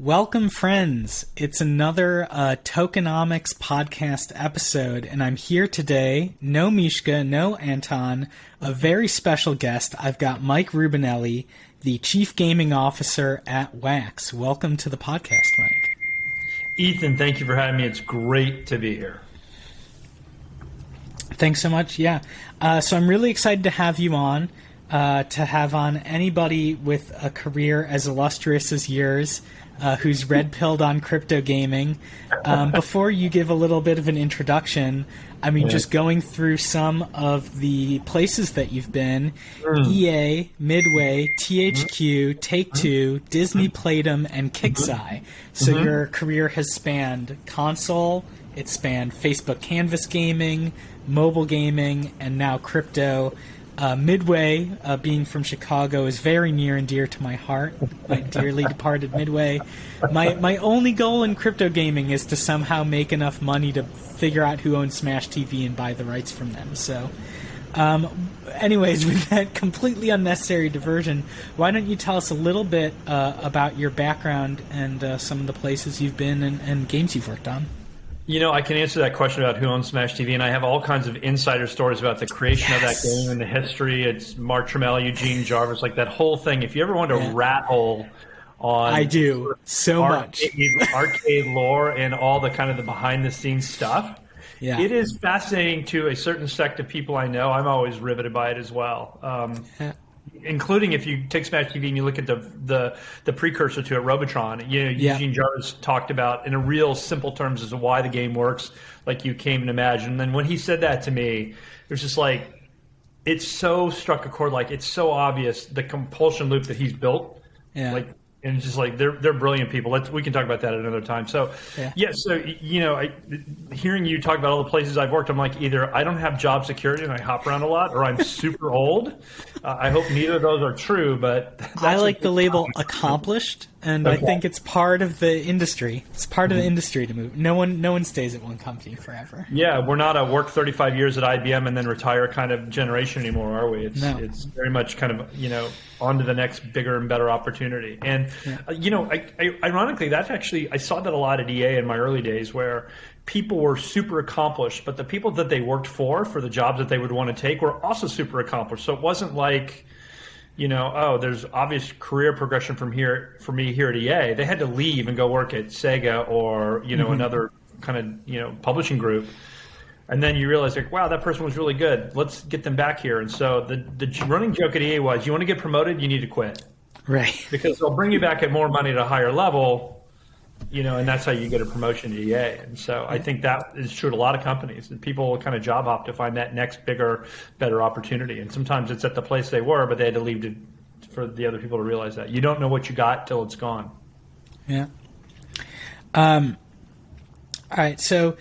Welcome, friends. It's another Tokenomics podcast episode, and I'm here today. No Mishka, no Anton, a very special guest. I've got Mike Rubinelli, the Chief Gaming Officer at Wax. Welcome to the podcast, Mike. Ethan, thank you for having me. It's great to be here. Thanks so much. Yeah. So I'm really excited to have you on, to have on anybody with a career as illustrious as yours. Who's red-pilled on crypto gaming. Before you give a little bit of an introduction, I mean, just going through some of the places that you've been, EA, Midway, THQ, Take-Two, Disney Playdom, and Kixeye. So your career has spanned console, it's spanned Facebook Canvas gaming, mobile gaming, and now crypto. Midway, being from Chicago, is very near and dear to my heart. My dearly departed Midway. My only goal in crypto gaming is to somehow make enough money to figure out who owns Smash TV and buy the rights from them. So, anyways, with that completely unnecessary diversion, why don't you tell us a little bit about your background and some of the places you've been and games you've worked on? You know, I can answer that question about who owns Smash TV, and I have all kinds of insider stories about the creation of that game and the history. It's Mark Trammell, Eugene Jarvis, like that whole thing. If you ever want to rat hole on I do so much arcade lore and all the kind of the behind-the-scenes stuff, it is fascinating to a certain sect of people I know. I'm always riveted by it as well. Including if you take Smash TV and you look at the precursor to it, Robotron. You know, Eugene Jarvis talked about in a real simple terms as to why the game works, like you came to imagine. And then when he said that to me, it was just like it so struck a chord. Like it's so obvious the compulsion loop that he's built. Like. And it's just like they're brilliant people. We can talk about that at another time. So, so you know, hearing you talk about all the places I've worked, I'm like either I don't have job security and I hop around a lot, or I'm super old. I hope neither of those are true. But I like the label accomplished, and I think it's part of the industry. It's part of the industry to move. No one stays at one company forever. Yeah, we're not a work 35 years at IBM and then retire kind of generation anymore, are we? It's very much kind of on to the next bigger and better opportunity. And ironically, that's actually I saw that a lot at EA in my early days, where people were super accomplished, but the people that they worked for the jobs that they would want to take were also super accomplished. So it wasn't like, there's obvious career progression for me here at EA. They had to leave and go work at Sega or another kind of publishing group. And then you realize, like, wow, that person was really good. Let's get them back here. And so the running joke at EA was, you want to get promoted, you need to quit. Right. Because they'll bring you back at more money at a higher level, and that's how you get a promotion at EA. And so I think that is true at a lot of companies. And people will kind of job hop to find that next bigger, better opportunity. And sometimes it's at the place they were, but they had to leave for the other people to realize that. You don't know what you got till it's gone. Yeah. All right, so...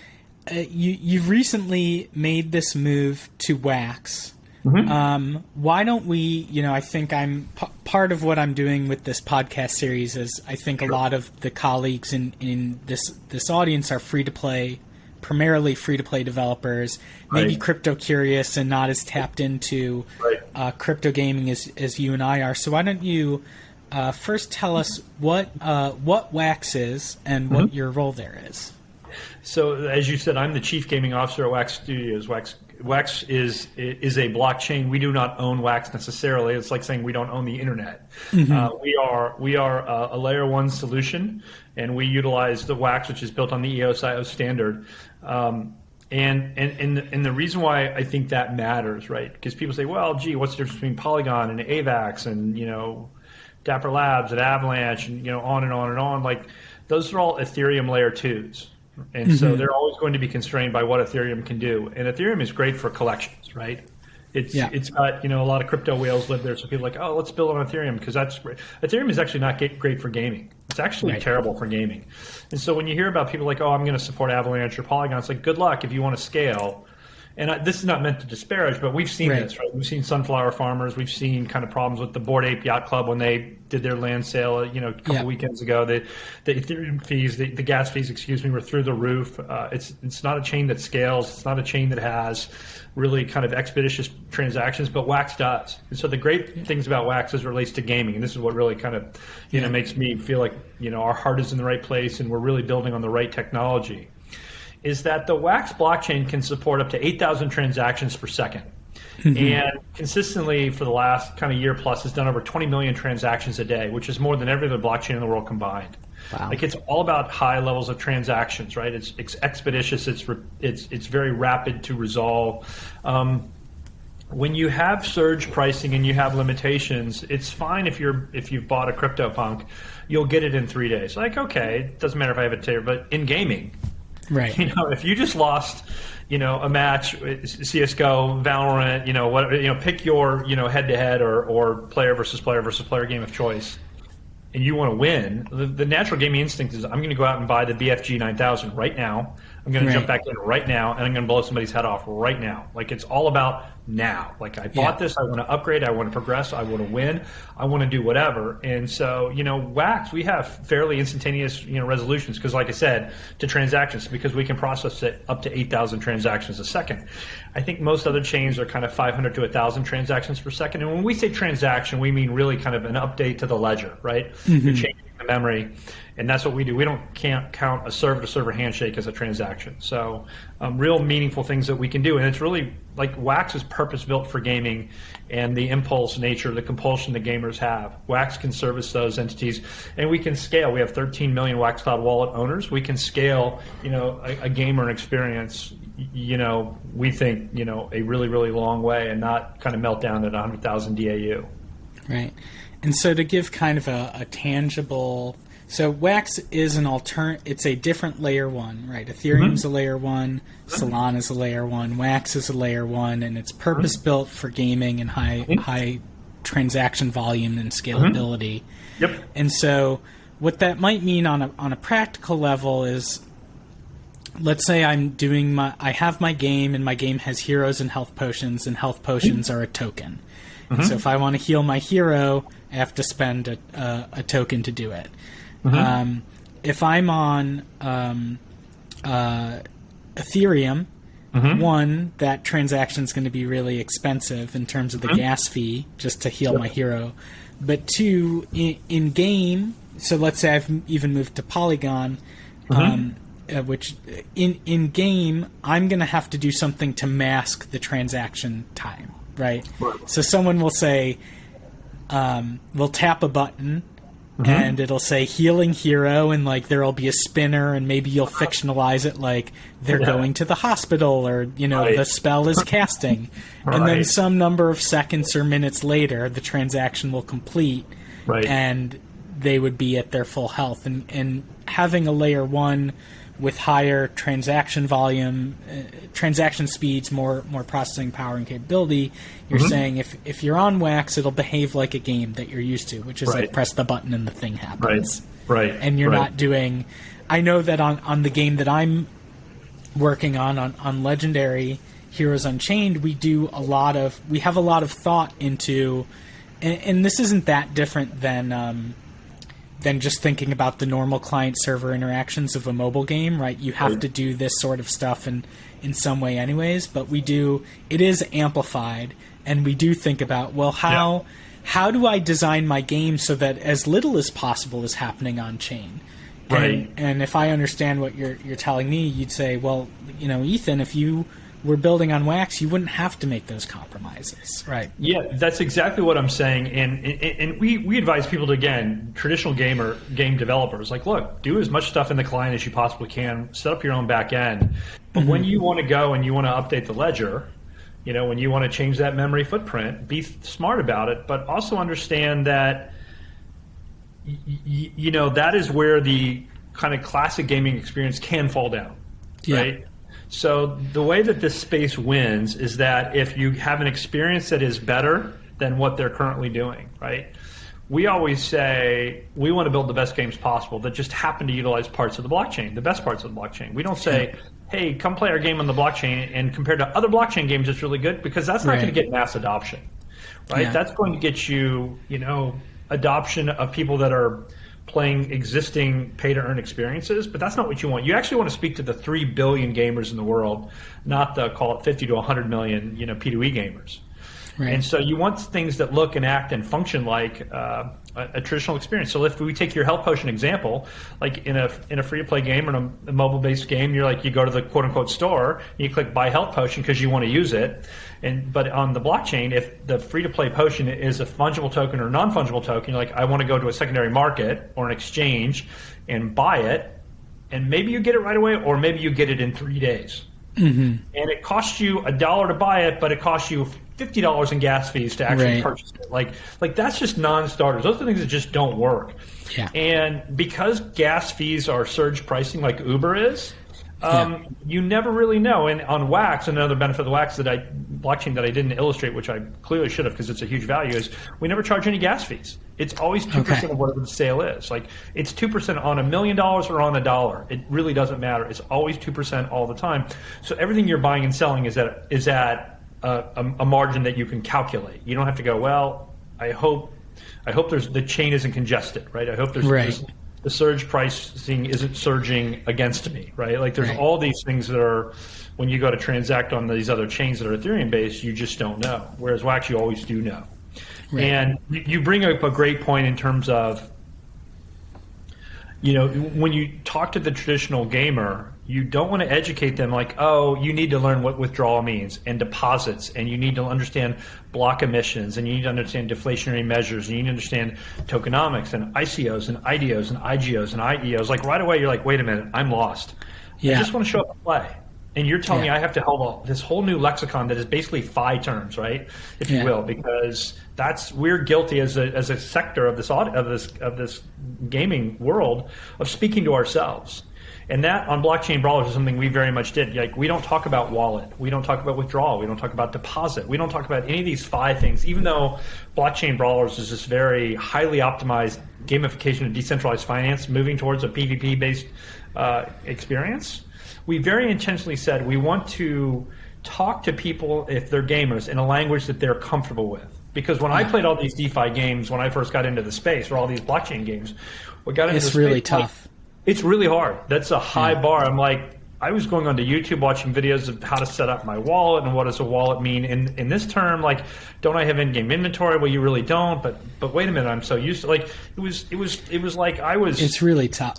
you've recently made this move to Wax. Why don't we, I think part of what I'm doing with this podcast series is I think a lot of the colleagues in this audience are primarily free-to-play developers, maybe crypto curious and not as tapped into crypto gaming as you and I are. So why don't you first tell us what Wax is and what your role there is? So, as you said, I'm the Chief Gaming Officer at Wax Studios. Wax is a blockchain. We do not own Wax necessarily. It's like saying we don't own the internet. We are a layer one solution, and we utilize the Wax, which is built on the EOS-IO standard. And the reason why I think that matters, right? Because people say, well, gee, what's the difference between Polygon and AVAX and Dapper Labs and Avalanche and on and on and on? Like those are all Ethereum layer twos. And so they're always going to be constrained by what Ethereum can do. And Ethereum is great for collections, right? It's got, a lot of crypto whales live there. So people are like, oh, let's build on Ethereum because that's great. Ethereum is actually not great for gaming. It's actually terrible for gaming. And so when you hear about people like, oh, I'm going to support Avalanche or Polygon, it's like, good luck if you want to scale. and this is not meant to disparage, but we've seen this, right? We've seen sunflower farmers. We've seen kind of problems with the Bored Ape Yacht Club when they did their land sale, a couple weekends ago. The Ethereum fees, the gas fees, were through the roof. It's not a chain that scales. It's not a chain that has really kind of expeditious transactions, but Wax does. And so the great things about Wax as it relates to gaming, and this is what really kind of makes me feel like our heart is in the right place and we're really building on the right technology, is that the Wax blockchain can support up to 8,000 transactions per second. And consistently for the last kind of year plus has done over 20 million transactions a day, which is more than every other blockchain in the world combined. Wow. Like, it's all about high levels of transactions, right? It's expeditious. It's very rapid to resolve. When you have surge pricing and you have limitations, it's fine if you've bought a CryptoPunk, you'll get it in 3 days. Like, okay, it doesn't matter if I have it today, but in gaming, right? If you just lost, a match, CS:GO, Valorant, pick your head-to-head or player versus player game of choice, and you want to win, the natural gaming instinct is, I'm going to go out and buy the BFG 9000 right now. I'm going to jump back in right now, and I'm going to blow somebody's head off right now. Like, it's all about now. Like, I bought this, I want to upgrade, I want to progress, I want to win, I want to do whatever. And so, Wax, we have fairly instantaneous, resolutions, because like I said, to transactions, because we can process it up to 8,000 transactions a second. I think most other chains are kind of 500 to 1,000 transactions per second. And when we say transaction, we mean really kind of an update to the ledger, right? You're changing the memory. And that's what we do. We can't count a server-to-server handshake as a transaction. So real meaningful things that we can do. And it's really like Wax is purpose-built for gaming and the impulse nature, the compulsion that gamers have. Wax can service those entities, and we can scale. We have 13 million Wax Cloud Wallet owners. We can scale, a gamer experience, we think, a really, really long way and not kind of melt down at 100,000 DAU. Right. And so to give kind of a tangible... So Wax is it's a different layer one, right? Ethereum's a layer one, Solana's a layer one, Wax is a layer one, and it's purpose built for gaming and high transaction volume and scalability. Yep. And so what that might mean on a practical level is, let's say I have my game, and my game has heroes and health potions are a token. And so if I want to heal my hero, I have to spend a token to do it. If I'm on Ethereum, one, that transaction is going to be really expensive in terms of the gas fee just to heal my hero. But two, in game, so let's say I've even moved to Polygon, which in game, I'm going to have to do something to mask the transaction time, right? So someone will say, we'll tap a button, and it'll say healing hero, and like there'll be a spinner, and maybe you'll fictionalize it like they're going to the hospital, or the spell is casting, and then some number of seconds or minutes later the transaction will complete, and they would be at their full health. And having a layer one with higher transaction volume, transaction speeds, more processing power and capability, you're saying if you're on Wax, it'll behave like a game that you're used to, which is like press the button and the thing happens. Right. And you're not doing... I know that on the game that I'm working on Legendary Heroes Unchained, we have a lot of thought into... And this isn't that different than just thinking about the normal client-server interactions of a mobile game, right? You have to do this sort of stuff in some way anyways, but it is amplified, and we do think about, well, how do I design my game so that as little as possible is happening on-chain? And if I understand what you're telling me, you'd say, well, Ethan, if you were building on Wax, you wouldn't have to make those compromises, right? Yeah, that's exactly what I'm saying. And we advise people to, again, traditional game developers, like, look, do as much stuff in the client as you possibly can, set up your own back end. But when you want to go and you want to update the ledger, when you want to change that memory footprint, be smart about it, but also understand that, that is where the kind of classic gaming experience can fall down, right? So the way that this space wins is that if you have an experience that is better than what they're currently doing, right? we always say we want to build the best games possible that just happen to utilize parts of the blockchain, the best parts of the blockchain. We don't say, hey, come play our game on the blockchain, and compared to other blockchain games, it's really good, because that's not going to get mass adoption, right? Yeah. That's going to get you, adoption of people that are playing existing pay-to-earn experiences, but that's not what you want. You actually want to speak to the 3 billion gamers in the world, not the, call it 50 to 100 million, P2E gamers. Right. And so you want things that look and act and function like a traditional experience. So if we take your health potion example, like in a free-to-play game or in a mobile-based game, you go to the quote-unquote store, and you click buy health potion because you want to use it. But on the blockchain, if the free-to-play potion is a fungible token or non-fungible token, you're like, I want to go to a secondary market or an exchange and buy it, and maybe you get it right away, or maybe you get it in 3 days. Mm-hmm. And it costs you $1 to buy it, but it costs you $50 in gas fees to actually purchase it. Like that's just non-starters. Those are things that just don't work. Yeah. And because gas fees are surge pricing like Uber is, you never really know. And on Wax, another benefit of the Wax blockchain that I didn't illustrate, which I clearly should have because it's a huge value, is we never charge any gas fees. It's always 2% of whatever the sale is. Like it's 2% on $1 million or on $1. It really doesn't matter. It's always 2% all the time. So everything you're buying and selling is at a margin that you can calculate. You don't have to go, well, I hope the chain isn't congested, right? I hope the surge pricing isn't surging against me, right? Like there's all these things that are, when you go to transact on these other chains that are Ethereum based, you just don't know. Whereas Wax, you always do know. Right. And you bring up a great point in terms of, when you talk to the traditional gamer, you don't want to educate them like, oh, you need to learn what withdrawal means and deposits, and you need to understand block emissions, and you need to understand deflationary measures, and you need to understand tokenomics and ICOs and IDOs and IGOs and IEOs. Like right away, you're like, wait a minute, I'm lost. I just want to show up and play. And you're telling me I have to hold this whole new lexicon that is basically FI terms, right? If you will, because we're guilty as a sector of this gaming world of speaking to ourselves. And that on Blockchain Brawlers is something we very much did. Like we don't talk about wallet, we don't talk about withdrawal, we don't talk about deposit, we don't talk about any of these FI things, even though Blockchain Brawlers is this very highly optimized gamification of decentralized finance moving towards a PvP based experience. We very intentionally said we want to talk to people, if they're gamers, in a language that they're comfortable with. Because when I played all these DeFi games, when I first got into the space, or all these blockchain games, it's really tough. It's really hard. That's a high bar. I'm like, I was going onto YouTube watching videos of how to set up my wallet and what does a wallet mean in this term. Like, don't I have in-game inventory? Well, you really don't. But wait a minute, I'm so used to it was like I was. It's really tough.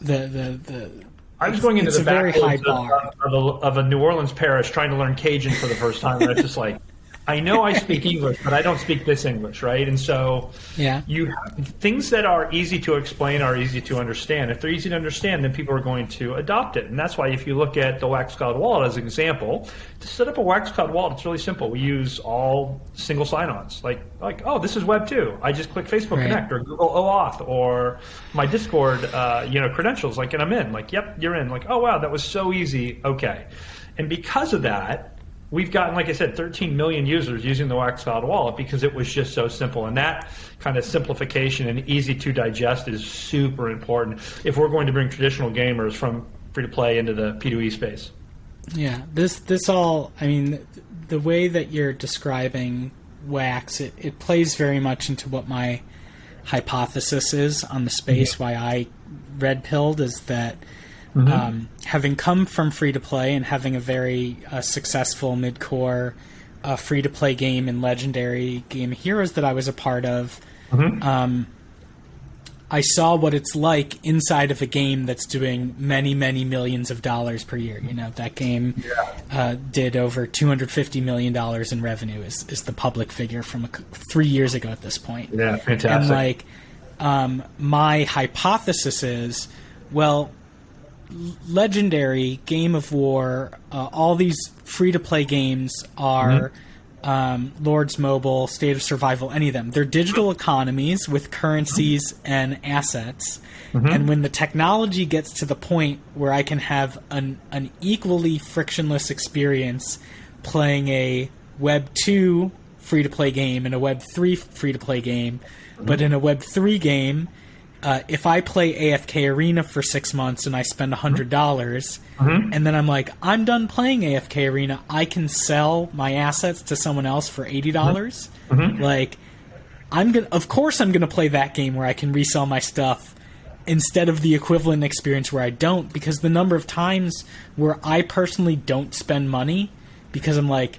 I was going into the very high bar of a New Orleans parish trying to learn Cajun for the first time, and it's just like, I know I speak English, but I don't speak this English, right? And so things that are easy to explain are easy to understand. If they're easy to understand, then people are going to adopt it. And that's why if you look at the Wax Cloud wallet as an example, to set up a Wax Cloud wallet, it's really simple. We use all single sign-ons. Like oh, this is Web 2. I just click Facebook Connect or Google OAuth or my Discord credentials, and I'm in. Like, yep, you're in. Like, oh, wow, that was so easy. Okay. And because of that, we've gotten, like I said, 13 million users using the Wax Cloud wallet because it was just so simple. And that kind of simplification and easy to digest is super important if we're going to bring traditional gamers from free-to-play into the P2E space. Yeah, this all, I mean, the way that you're describing Wax, it plays very much into what my hypothesis is on the space, why I red-pilled, is that having come from free-to-play and having a very successful mid-core free-to-play game in Legendary Game of Heroes that I was a part of, I saw what it's like inside of a game that's doing many, many millions of dollars per year. That game did over $250 million in revenue is the public figure from 3 years ago at this point. Yeah, fantastic. And my hypothesis is, well, Legendary, Game of War, all these free-to-play games are Lords Mobile, State of Survival, any of them. They're digital economies with currencies and assets. And when the technology gets to the point where I can have an equally frictionless experience playing a Web 2 free-to-play game and a Web3 free-to-play game. But in a Web3 game, if I play AFK Arena for 6 months and I spend $100, and then I'm like, I'm done playing AFK Arena, I can sell my assets to someone else for $80. Like, of course I'm gonna play that game where I can resell my stuff instead of the equivalent experience where I don't, because the number of times where I personally don't spend money because I'm like,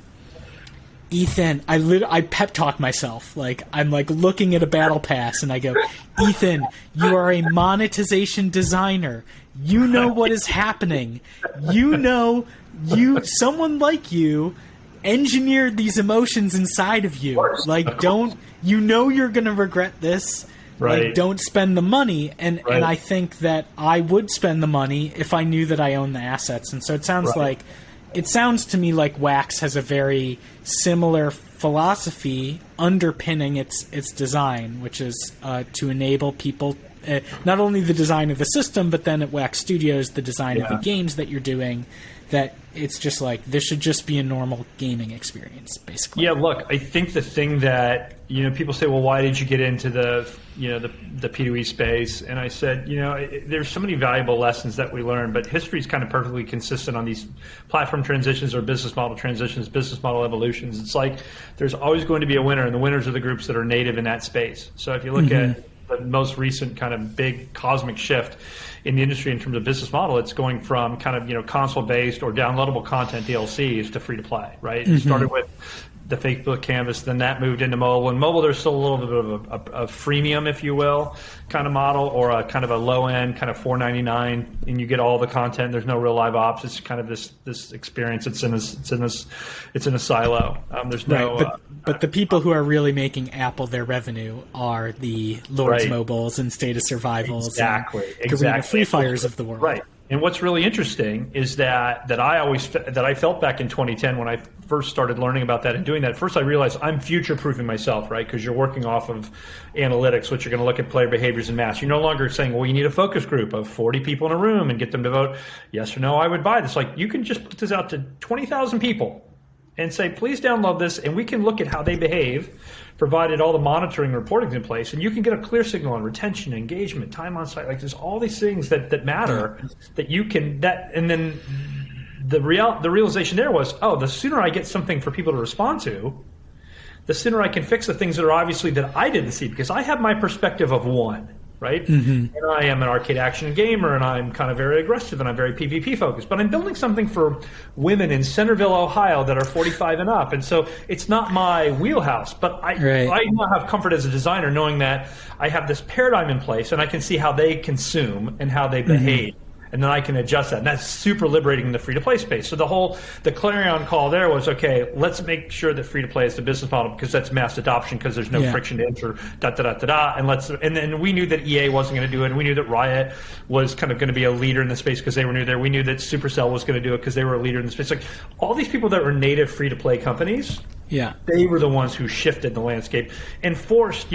Ethan, I pep talk myself. Like, I'm like looking at a battle pass and I go, Ethan, you are a monetization designer. You know what is happening. Someone like you engineered these emotions inside of you. Like, you're going to regret this. Right. Like, don't spend the money. And I think that I would spend the money if I knew that I owned the assets. And so it sounds to me like Wax has a very similar philosophy underpinning its design, which is to enable people, not only the design of the system, but then at Wax Studios, the design of the games that you're doing, that it's just like, this should just be a normal gaming experience, basically. Yeah, look, I think the thing that, people say, well, why did you get into the P2E space? And I said, there's so many valuable lessons that we learn, but history is kind of perfectly consistent on these platform transitions or business model transitions, business model evolutions. It's like there's always going to be a winner, and the winners are the groups that are native in that space. So if you look at the most recent kind of big cosmic shift in the industry in terms of business model, it's going from kind of console-based or downloadable content DLCs to free-to-play, right? It started with the Facebook canvas, then that moved into mobile. And mobile, there's still a little bit of a freemium, if you will, kind of model, or a kind of a low-end, kind of $4.99, and you get all the content. There's no real live ops. It's kind of this experience. It's in a silo. There's no. But the people who are really making Apple their revenue are the Lords Mobiles and State of Survivals, and Free Fires of the world. Right. And what's really interesting is that I felt back in 2010 when I first started learning about that and doing that. First, I realized I'm future-proofing myself, right? Because you're working off of analytics, which are going to look at player behaviors and mass. You're no longer saying, well, you need a focus group of 40 people in a room and get them to vote yes or no, I would buy this. Like, you can just put this out to 20,000 people and say, please download this, and we can look at how they behave, provided all the monitoring and reporting is in place, and you can get a clear signal on retention, engagement, time on site. Like, there's all these things that matter that you can and then the realization there was, the sooner I get something for people to respond to, the sooner I can fix the things that are obviously that I didn't see, because I have my perspective of one. Right? And I am an arcade action gamer, and I'm kind of very aggressive, and I'm very PvP focused. But I'm building something for women in Centerville, Ohio that are 45 and up. And so it's not my wheelhouse. But I now have comfort as a designer knowing that I have this paradigm in place, and I can see how they consume and how they behave. And then I can adjust that. And that's super liberating in the free-to-play space. So the clarion call there was, okay, let's make sure that free-to-play is the business model, because that's mass adoption, because there's no friction to enter, And then we knew that EA wasn't going to do it, and we knew that Riot was kind of going to be a leader in the space because they were new there. We knew that Supercell was going to do it because they were a leader in the space. Like, all these people that were native free-to-play companies, they were the ones who shifted the landscape and forced,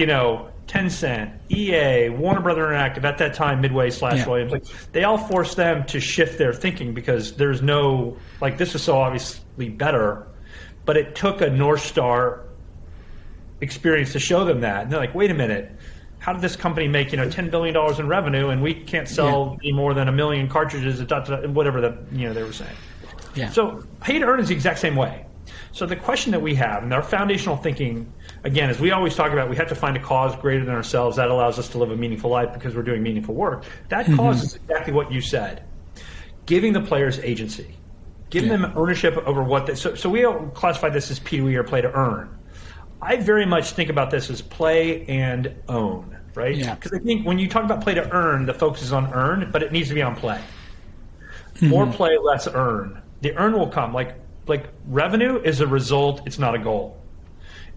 Tencent, EA, Warner Brother Interactive, at that time Midway / Williams, like, they all forced them to shift their thinking, because there's no, like, this is so obviously better, but it took a North Star experience to show them that. And they're like, wait a minute, how did this company make $10 billion in revenue, and we can't sell any more than 1 million cartridges, whatever they were saying. Yeah. So pay to earn is the exact same way. So the question that we have, and our foundational thinking, again, as we always talk about, we have to find a cause greater than ourselves that allows us to live a meaningful life because we're doing meaningful work. That cause is exactly what you said. Giving the players agency. Giving them ownership over what they... So we don't classify this as P2E or play to earn. I very much think about this as play and own, right? Because I think when you talk about play to earn, the focus is on earn, but it needs to be on play. More play, less earn. The earn will come. Like revenue is a result, it's not a goal.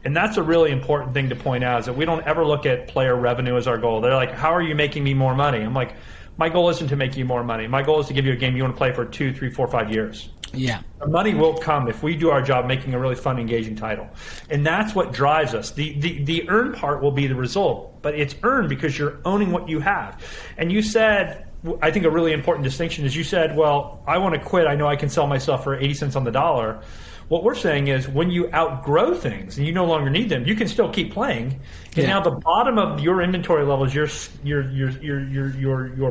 And that's a really important thing to point out, is that we don't ever look at player revenue as our goal. They're like, how are you making me more money? I'm like, my goal isn't to make you more money. My goal is to give you a game you want to play for 2, 3, 4, 5 years. Yeah. The money will come if we do our job making a really fun, engaging title. And that's what drives us. The earn part will be the result, but it's earned because you're owning what you have. And you said I think a really important distinction is you said, well, I want to quit. I know I can sell myself for 80 cents on the dollar. What we're saying is when you outgrow things and you no longer need them, you can still keep playing. And now the bottom of your inventory levels you're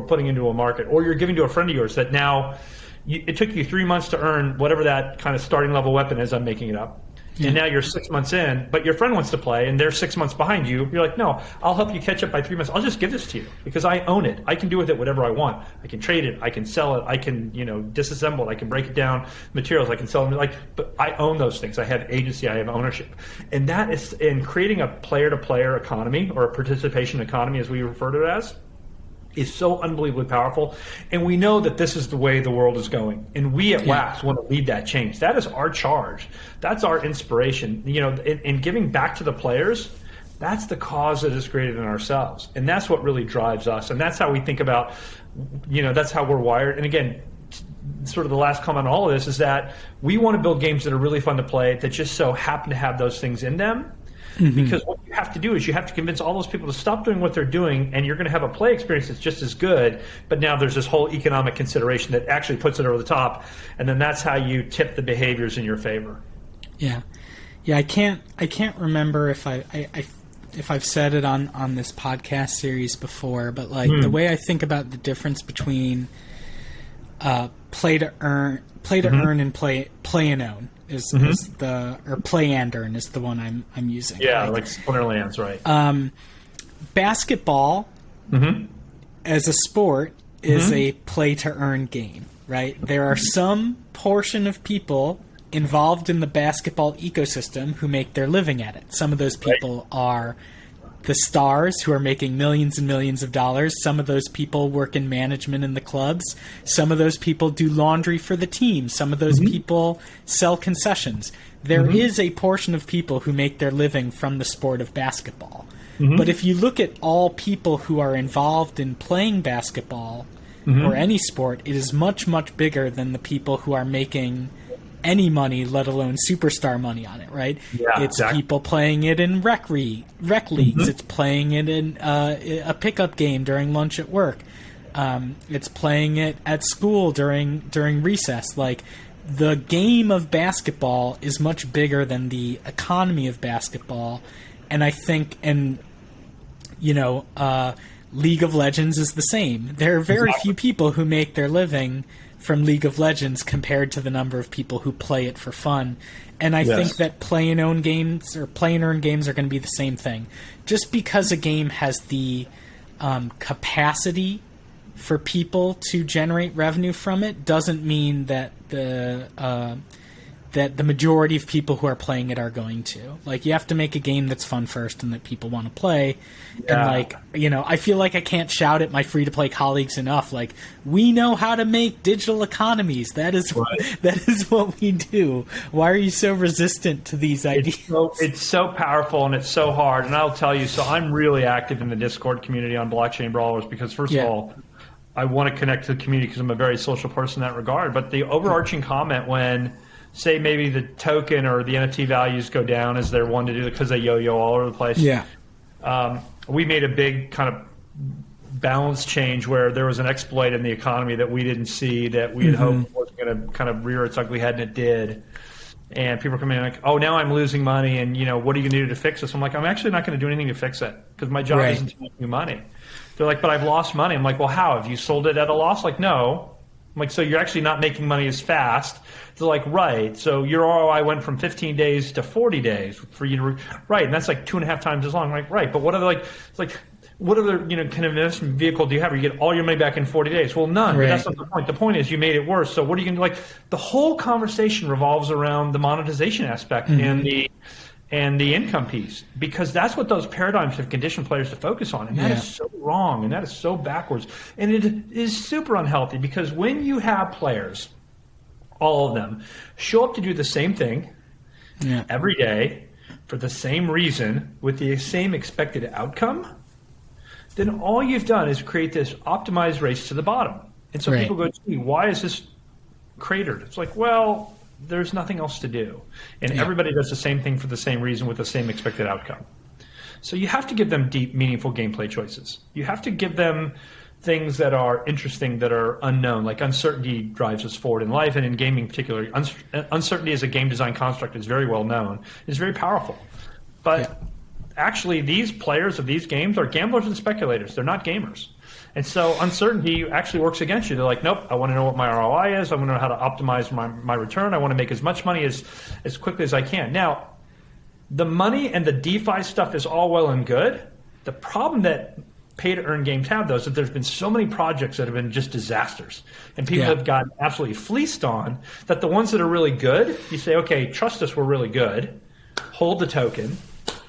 putting into a market, or you're giving to a friend of yours that now it took you 3 months to earn whatever that kind of starting level weapon is. I'm making it up. And now you're 6 months in, but your friend wants to play, and they're 6 months behind you. You're like, no, I'll help you catch up by 3 months. I'll just give this to you because I own it. I can do with it whatever I want. I can trade it. I can sell it. I can, disassemble it. I can break it down materials. I can sell them. But I own those things. I have agency. I have ownership. And that is in creating a player-to-player economy, or a participation economy, as we refer to it as, is so unbelievably powerful. And we know that this is the way the world is going. And we at Wax want to lead that change. That is our charge. That's our inspiration. In giving back to the players, that's the cause that is greater than ourselves. And that's what really drives us. And that's how we think about, that's how we're wired. And again, sort of the last comment on all of this is that we want to build games that are really fun to play, that just so happen to have those things in them. Because what you have to do is you have to convince all those people to stop doing what they're doing, and you're going to have a play experience that's just as good, but now there's this whole economic consideration that actually puts it over the top, and then that's how you tip the behaviors in your favor. Yeah. I can't remember if I've said it on this podcast series before, but the way I think about the difference between play to earn and play and own is the, or play and earn is the one I'm using. Yeah, like Splinterlands, right? Basketball as a sport is a play to earn game, right? There are some portion of people involved in the basketball ecosystem who make their living at it. Some of those people are the stars who are making millions and millions of dollars. Some of those people work in management in the clubs. Some of those people do laundry for the team. Some of those people sell concessions. There is a portion of people who make their living from the sport of basketball. But if you look at all people who are involved in playing basketball or any sport, it is much, much bigger than the people who are making any money, let alone superstar money on it, right? Yeah, it's people playing it in rec leagues. It's playing it in a pickup game during lunch at work. It's playing it at school during recess. The game of basketball is much bigger than the economy of basketball. And I think, League of Legends is the same. There are very few people who make their living from League of Legends compared to the number of people who play it for fun. And I think that play and own games or play and earn games are going to be the same thing. Just because a game has the capacity for people to generate revenue from it doesn't mean that the majority of people who are playing it are going to. You have to make a game that's fun first and that people want to play. Yeah. And I feel like I can't shout at my free-to-play colleagues enough. We know how to make digital economies. That is what we do. Why are you so resistant to these ideas? It's so powerful and it's so hard. And I'll tell you, so I'm really active in the Discord community on Blockchain Brawlers because, first of all, I want to connect to the community because I'm a very social person in that regard. But the overarching comment when, say, maybe the token or the NFT values go down as they're one to do because they yo-yo all over the place. Yeah. We made a big kind of balance change where there was an exploit in the economy that we didn't see that we had hoped was going to kind of rear its ugly head, and it did. And people are coming in oh, now I'm losing money, and what are you going to do to fix this? I'm like, I'm actually not going to do anything to fix it because my job isn't to make me money. They're like, but I've lost money. I'm like, well, how? Have you sold it at a loss? No. I'm like, so you're actually not making money as fast. They're like, right. So your ROI went from 15 days to 40 days for you to, right. And that's 2.5 times as long. I'm like, right. But what other, what other, kind of investment vehicle do you have where you get all your money back in 40 days? Well, none. Right. But that's not the point. The point is you made it worse. So what are you going to do? The whole conversation revolves around the monetization aspect and the income piece, because that's what those paradigms have conditioned players to focus on. And that is so wrong, and that is so backwards. And it is super unhealthy because when you have players, all of them, show up to do the same thing every day for the same reason with the same expected outcome, then all you've done is create this optimized race to the bottom. And so people go, gee, why is this cratered? It's well, there's nothing else to do. And everybody does the same thing for the same reason with the same expected outcome. So you have to give them deep, meaningful gameplay choices. You have to give them things that are interesting that are unknown. Like uncertainty drives us forward in life, and in gaming particularly. Uncertainty as a game design construct is very well known. It's very powerful. But actually, these players of these games are gamblers and speculators. They're not gamers. And so uncertainty actually works against you. They're like, nope, I want to know what my ROI is. I want to know how to optimize my return. I want to make as much money as quickly as I can. Now, the money and the DeFi stuff is all well and good. The problem that pay-to-earn games have, though, is that there's been so many projects that have been just disasters. And people have gotten absolutely fleeced on that the ones that are really good, you say, okay, trust us, we're really good. Hold the token.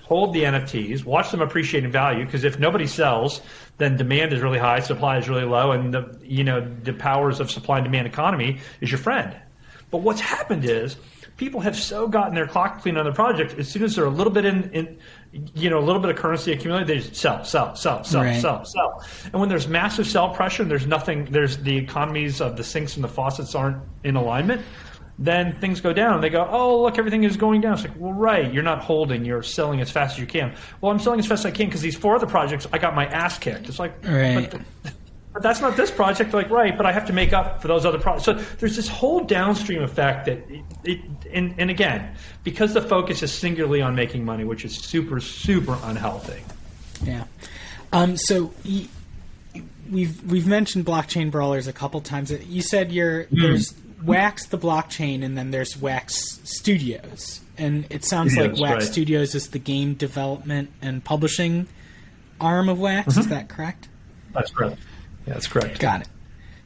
Hold the NFTs, watch them appreciate in value, because if nobody sells, then demand is really high, supply is really low, and the powers of supply and demand economy is your friend. But what's happened is people have so gotten their clock clean on their project, as soon as they're a little bit in a little bit of currency accumulated, they just sell. And when there's massive sell pressure, and there's the economies of the sinks and the faucets aren't in alignment, then things go down. They go, oh, look, everything is going down. It's like, well, right, you're not holding. You're selling as fast as you can. Well, I'm selling as fast as I can because these 4 other projects, I got my ass kicked. It's like, but that's not this project. They're like, right, but I have to make up for those other projects. So there's this whole downstream effect that, and again, because the focus is singularly on making money, which is super, super unhealthy. Yeah. So we've mentioned Blockchain Brawlers a couple times. You said there's Wax the blockchain, and then there's Wax Studios, and it sounds like Wax Studios is the game development and publishing arm of Wax. Is that correct? That's correct. Yeah, that's correct. Got it.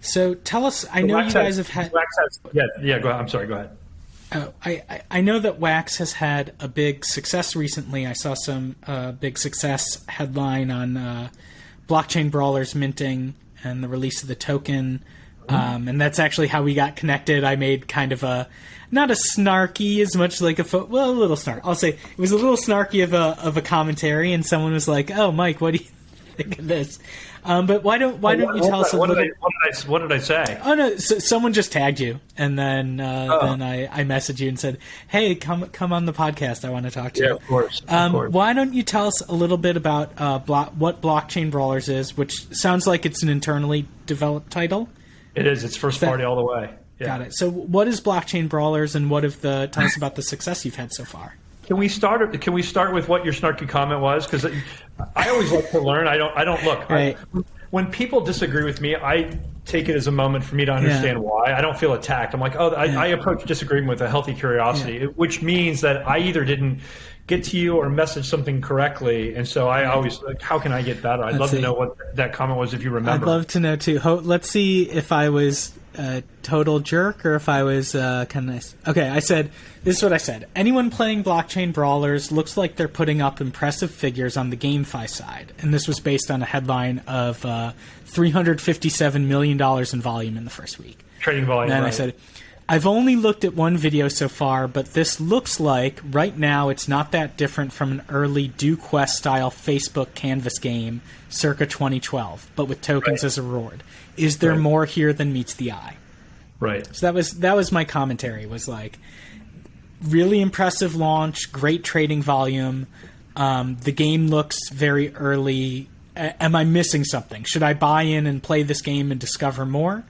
So tell us. I know you guys have had. Wax has, yeah. Go ahead. I'm sorry. Go ahead. Oh, I know that Wax has had a big success recently. I saw some big success headline on Blockchain Brawlers minting and the release of the token. And that's actually how we got connected. I made kind of not a snarky as much like a little snark. I'll say it was a little snarky of a commentary, and someone was like, "Oh, Mike, what do you think of this?" But why don't you tell us a little? What did I say? Oh no, someone just tagged you, and then I messaged you and said, "Hey, come on the podcast. I want to talk to you." Yeah, of course. Why don't you tell us a little bit about what Blockchain Brawlers is, which sounds like it's an internally developed title. It is. It's first party all the way. Yeah. Got it. So what is Blockchain Brawlers, and tell us about the success you've had so far? Can we start with what your snarky comment was? Because I always like to learn. I don't look. Right. When people disagree with me, I take it as a moment for me to understand why. I don't feel attacked. I'm like, I approach disagreement with a healthy curiosity, which means that I either didn't get to you or message something correctly, and so I always like, how can I get better? I'd love to know what that comment was if you remember. I'd love to know too. Let's see if I was a total jerk or if I was kind of nice. Okay, this is what I said. Anyone playing Blockchain Brawlers looks like they're putting up impressive figures on the GameFi side, and this was based on a headline of $357 million in volume in the first week. Trading volume. And right. I said, I've only looked at one video so far, but this looks like, right now, it's not that different from an early Do Quest-style Facebook canvas game circa 2012, but with tokens as a reward. Is there more here than meets the eye? Right. So that was my commentary, was like, really impressive launch, great trading volume, the game looks very early. Am I missing something? Should I buy in and play this game and discover more?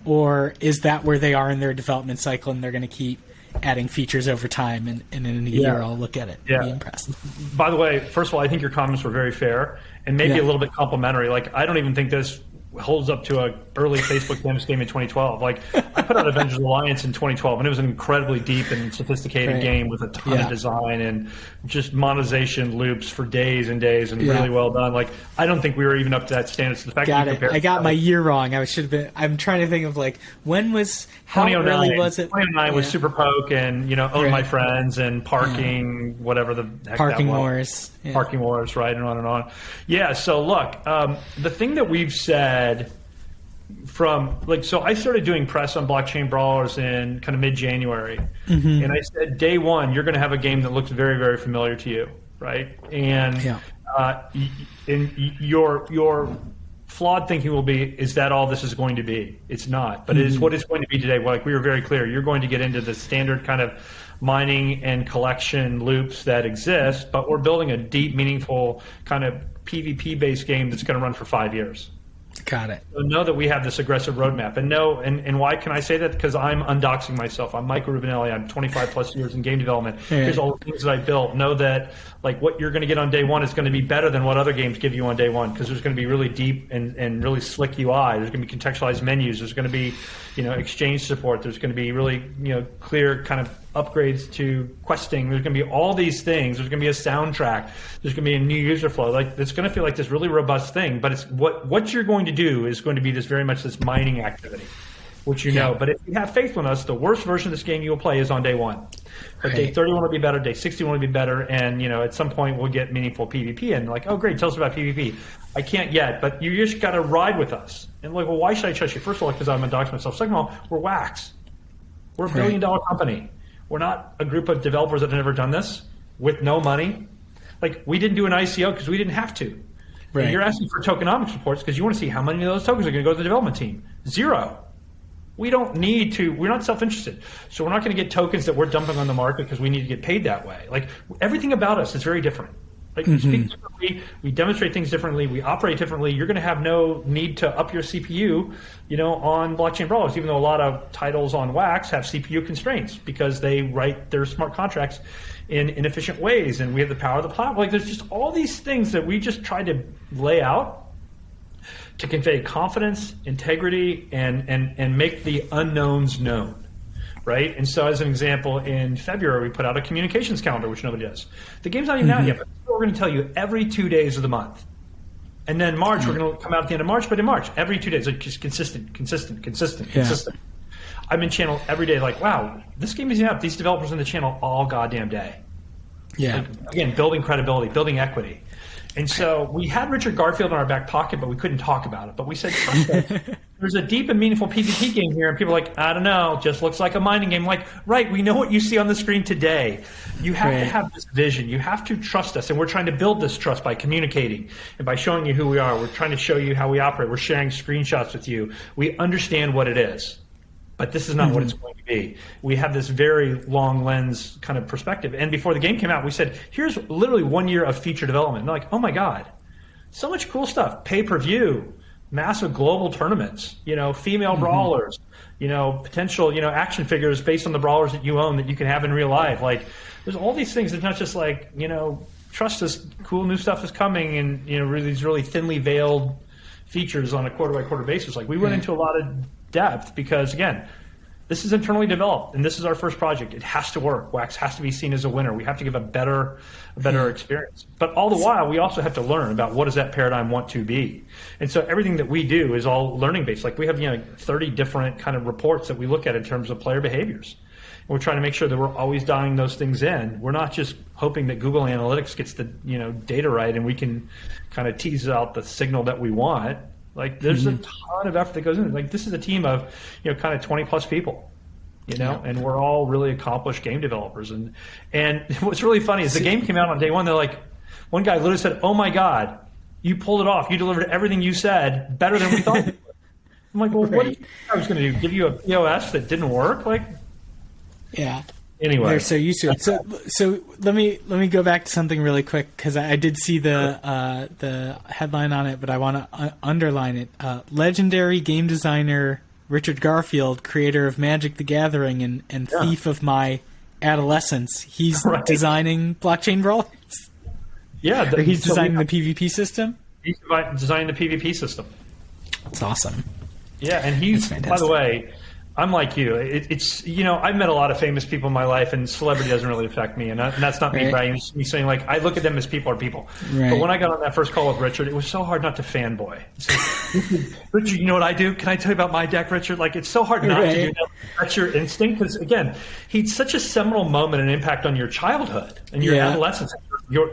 Or is that where they are in their development cycle, and they're going to keep adding features over time, and in a year I'll look at it and be impressed? By the way, first of all, I think your comments were very fair and maybe a little bit complimentary. Like, I don't even think this holds up to a early Facebook canvas game in 2012. Like, I put out Avengers Alliance in 2012, and it was an incredibly deep and sophisticated game with a ton of design and just monetization loops for days and days, and really well done. Like, I don't think we were even up to that standard. So the fact that you compared, I got my year wrong. I'm trying to think of like, how early was it? 2009 was Super Poke and Own My Friends and Parking, whatever the heck Parking that was. Wars. Yeah. Parking Wars, right, and on and on. Yeah, so look, the thing that we've said so I started doing press on Blockchain Brawlers in kind of mid-January, and I said, day one, you're going to have a game that looks very, very familiar to you, right? And your flawed thinking will be, is that all this is going to be? It's not, but it is what it's going to be today. Like, we were very clear, you're going to get into the standard kind of mining and collection loops that exist, but we're building a deep, meaningful kind of PvP-based game that's going to run for 5 years. Got it. So know that we have this aggressive roadmap, and why can I say that? Because I'm undoxing myself. I'm Michael Rubinelli. I'm 25 plus years in game development. Here's all the things that I built. Know that like what you're going to get on day one is going to be better than what other games give you on day one, because there's going to be really deep and really slick UI. There's going to be contextualized menus. There's going to be exchange support. There's going to be really clear kind of upgrades to questing. There's going to be all these things. There's going to be a soundtrack. There's going to be a new user flow. Like it's going to feel like this really robust thing, but it's what you're going to do is going to be this very much this mining activity, which know. But if you have faith in us, the worst version of this game you will play is on day one. But day 31 will be better. Day 61 will be better, and at some point we'll get meaningful PvP. And like, oh great, tell us about PvP. I can't yet, but you just got to ride with us. And like, well, why should I trust you? First of all, because I'm undoxing myself. Second of all, we're Wax. We're a $1 billion company. We're not a group of developers that have never done this with no money. Like, we didn't do an ICO because we didn't have to. Right. You're asking for tokenomics reports because you want to see how many of those tokens are going to go to the development team. 0. We don't need to. We're not self-interested. So we're not going to get tokens that we're dumping on the market because we need to get paid that way. Like, everything about us is very different. Like, we speak differently, we demonstrate things differently, we operate differently. You're going to have no need to up your CPU, on Blockchain Brawlers, even though a lot of titles on Wax have CPU constraints because they write their smart contracts in inefficient ways, and we have the power of the platform. Like, there's just all these things that we just try to lay out to convey confidence, integrity, and make the unknowns known. Right? And so as an example, in February, we put out a communications calendar, which nobody does. The game's not even out yet, but we're going to tell you every 2 days of the month. And then March, we're going to come out at the end of March, but in March, every 2 days, like just consistent. I'm in channel every day, like, wow, this game is out. These developers in the channel all goddamn day. Yeah. Like, again, building credibility, building equity. And so we had Richard Garfield in our back pocket, but we couldn't talk about it. But we said, there's a deep and meaningful PvP game here. And people are like, I don't know, just looks like a mining game. Like, right, we know what you see on the screen today. You have to have this vision. You have to trust us. And we're trying to build this trust by communicating and by showing you who we are. We're trying to show you how we operate. We're sharing screenshots with you. We understand what it is. But this is not what it's going to be. We have this very long lens kind of perspective. And before the game came out, we said, here's literally 1 year of feature development. And they're like, oh my God, so much cool stuff. Pay-per-view, massive global tournaments, female brawlers, potential, action figures based on the brawlers that you own that you can have in real life. Like, there's all these things. It's not just like, trust us, cool new stuff is coming, and, these really thinly veiled features on a quarter-by-quarter basis. Like, we went into a lot of depth because, again, this is internally developed and this is our first project. It has to work. Wax has to be seen as a winner. We have to give a better experience. But all the while, we also have to learn about what does that paradigm want to be. And so everything that we do is all learning based. Like, we have 30 different kind of reports that we look at in terms of player behaviors. And we're trying to make sure that we're always dialing those things in. We're not just hoping that Google Analytics gets the data right and we can kind of tease out the signal that we want. Like, there's a ton of effort that goes in. Like, this is a team of, kind of 20 plus people, and we're all really accomplished game developers. And what's really funny is the game came out on day one. They're like, one guy literally said, oh my God, you pulled it off. You delivered everything you said better than we thought. I'm like, well, what did you think I was going to do? Give you a POS that didn't work? Like, yeah. Anyway, they're so used to it. So let me go back to something really quick because I did see the headline on it, but I want to underline it. Legendary game designer Richard Garfield, creator of Magic: The Gathering and thief of my adolescence, he's designing Blockchain Brawlers. Yeah, he's designing the PvP system. He's designing the PvP system. That's awesome. Yeah, and he's, by the way, I'm like you. It's I've met a lot of famous people in my life, and celebrity doesn't really affect me. And that's not me bragging. It's me saying, like, I look at them as people are people. Right. But when I got on that first call with Richard, it was so hard not to fanboy. Like, Richard, you know what I do? Can I tell you about my deck, Richard? Like, it's so hard not to do that. That's your instinct. Because, again, he's such a seminal moment and impact on your childhood and your adolescence.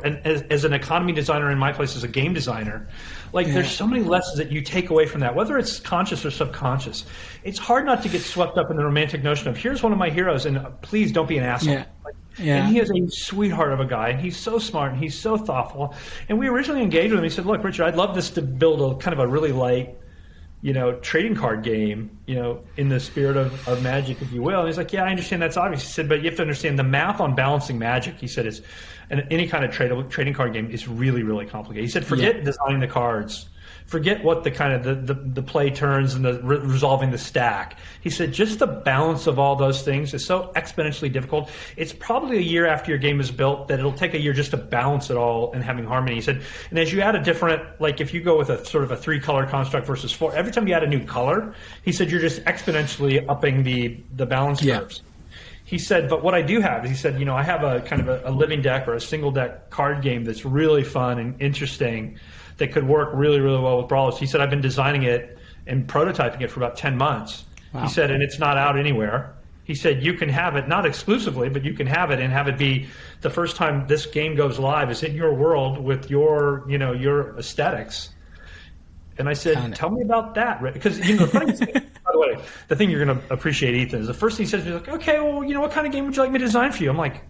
And as an economy designer, in my place as a game designer, like, there's so many lessons that you take away from that, whether it's conscious or subconscious. It's hard not to get swept up in the romantic notion of, here's one of my heroes, and please don't be an asshole. Yeah. And he is a sweetheart of a guy, and he's so smart, and he's so thoughtful. And we originally engaged with him. He said, look, Richard, I'd love this to build a kind of a really light, trading card game, in the spirit of Magic, if you will. And he's like, yeah, I understand that's obvious. He said, but you have to understand the math on balancing Magic, he said, is any kind of trading card game is really, really complicated. He said, forget designing the cards. forget what the kind of the play turns and the resolving the stack. He said just the balance of all those things is so exponentially difficult. It's probably a year after your game is built that it'll take a year just to balance it all and having harmony. He said, and as you add a different, like if you go with a sort of a 3-color construct versus 4, every time you add a new color, he said you're just exponentially upping the balance curves. He said, but what I do have is, he said, I have a kind of a living deck or a single deck card game that's really fun and interesting that could work really, really well with Brawlers. He said, I've been designing it and prototyping it for about 10 months. Wow. He said, and it's not out anywhere. He said, you can have it, not exclusively, but you can have it and have it be the first time this game goes live is in your world with your, your aesthetics. And I said, tell me about that, Rick. Because the funny thing, by the way, the thing you're going to appreciate, Ethan, is the first thing he says to me is like, okay, well, what kind of game would you like me to design for you? I'm like,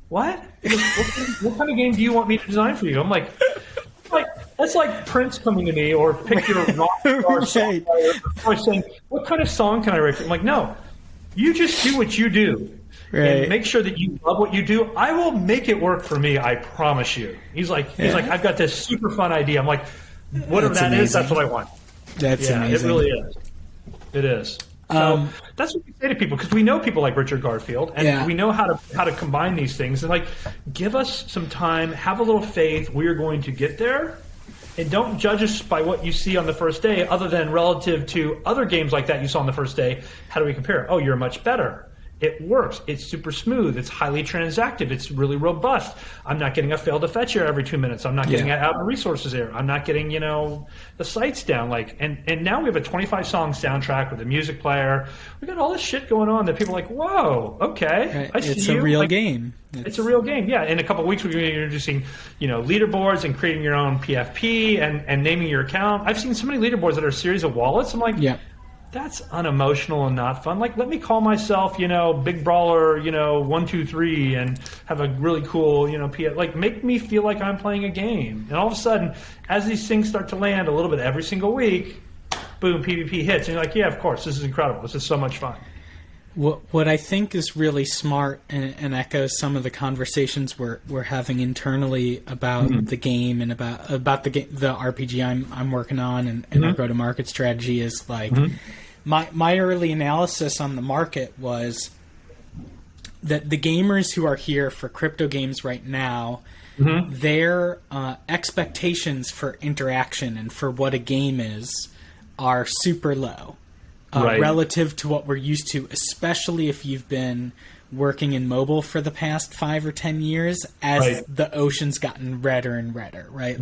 what? What kind of game do you want me to design for you? I'm like, that's like Prince coming to me or pick your rock star song or saying, what kind of song can I write for you? I'm like, no, you just do what you do. Right. And make sure that you love what you do. I will make it work for me, I promise you. He's like, I've got this super fun idea. I'm like, whatever that is, that's what I want. That's amazing. It really is. It is. So that's what we say to people, because we know people like Richard Garfield, and we know how to combine these things. And like, give us some time, have a little faith. We are going to get there, and don't judge us by what you see on the first day, other than relative to other games like that you saw on the first day. How do we compare? Oh, you're much better. It works. It's super smooth. It's highly transactive. It's really robust. I'm not getting a fail to fetch error every 2 minutes. I'm not getting an out of resources error. I'm not getting, the sites down. And now we have a 25-song soundtrack with a music player. We got all this shit going on that people are like, whoa, okay. I see it's a real game. It's a real game, yeah. In a couple of weeks, we're going to be introducing, leaderboards and creating your own PFP and naming your account. I've seen so many leaderboards that are a series of wallets. I'm like, that's unemotional and not fun. Like, let me call myself, Big Brawler, 123, and have a really cool, make me feel like I'm playing a game. And all of a sudden, as these things start to land a little bit every single week, boom, PvP hits, and you're like, yeah, of course, this is incredible. This is so much fun. What I think is really smart and echoes some of the conversations we're having internally about the game and about the RPG I'm working on and our go-to-market strategy is like. My early analysis on the market was that the gamers who are here for crypto games right now, their expectations for interaction and for what a game is are super low relative to what we're used to, especially if you've been working in mobile for the past 5 or 10 years as the ocean's gotten redder and redder, right?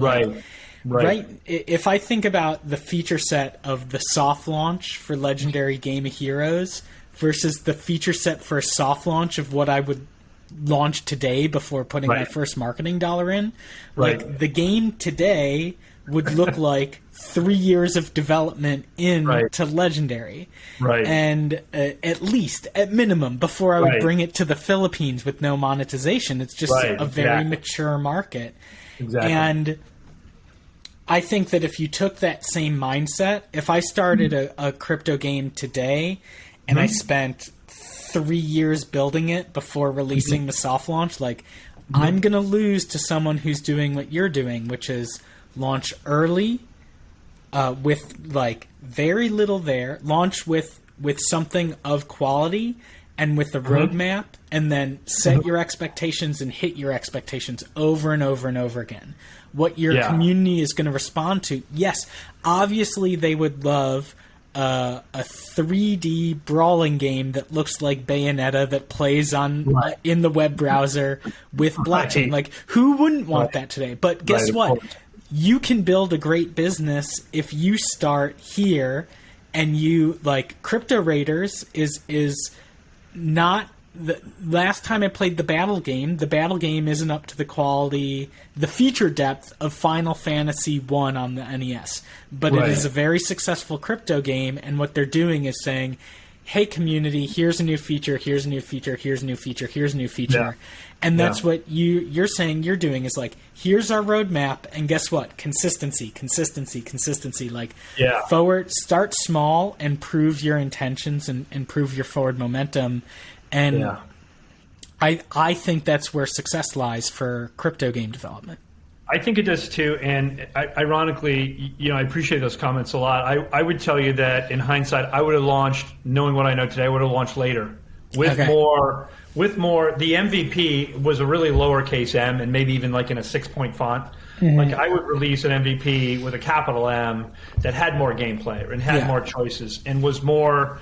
Right. If I think about the feature set of the soft launch for Legendary Game of Heroes versus the feature set for a soft launch of what I would launch today before putting my first marketing dollar in, like the game today would look like 3 years of development into Legendary. And at minimum, before I would bring it to the Philippines with no monetization. It's just a very mature market. Exactly. And I think that if you took that same mindset, if I started a crypto game today and I spent 3 years building it before releasing the soft launch, I'm going to lose to someone who's doing what you're doing, which is launch early with very little there, launch with something of quality and with a roadmap, and then set your expectations and hit your expectations over and over and over again. What your community is going to respond to. Yes, obviously they would love a 3D brawling game that looks like Bayonetta that plays on in the web browser with blockchain. Who wouldn't want that today? But guess what? You can build a great business if you start here, and you Crypto Raiders is not. The last time I played the battle game isn't up to the quality, the feature depth of Final Fantasy 1 on the NES. But it is a very successful crypto game, and what they're doing is saying, hey, community, here's a new feature, here's a new feature, here's a new feature, here's a new feature. Yeah. And that's what you're saying you're doing is here's our roadmap, and guess what? Consistency. Forward, start small and prove your intentions and prove your forward momentum. And I think that's where success lies for crypto game development. I think it does too, and ironically, I appreciate those comments a lot. I would tell you that in hindsight, I would have launched, knowing what I know today, I would have launched later with more. The MVP was a really lowercase m, and maybe even like in a 6-point font. Mm-hmm. Like I would release an MVP with a capital M that had more gameplay and had more choices and was more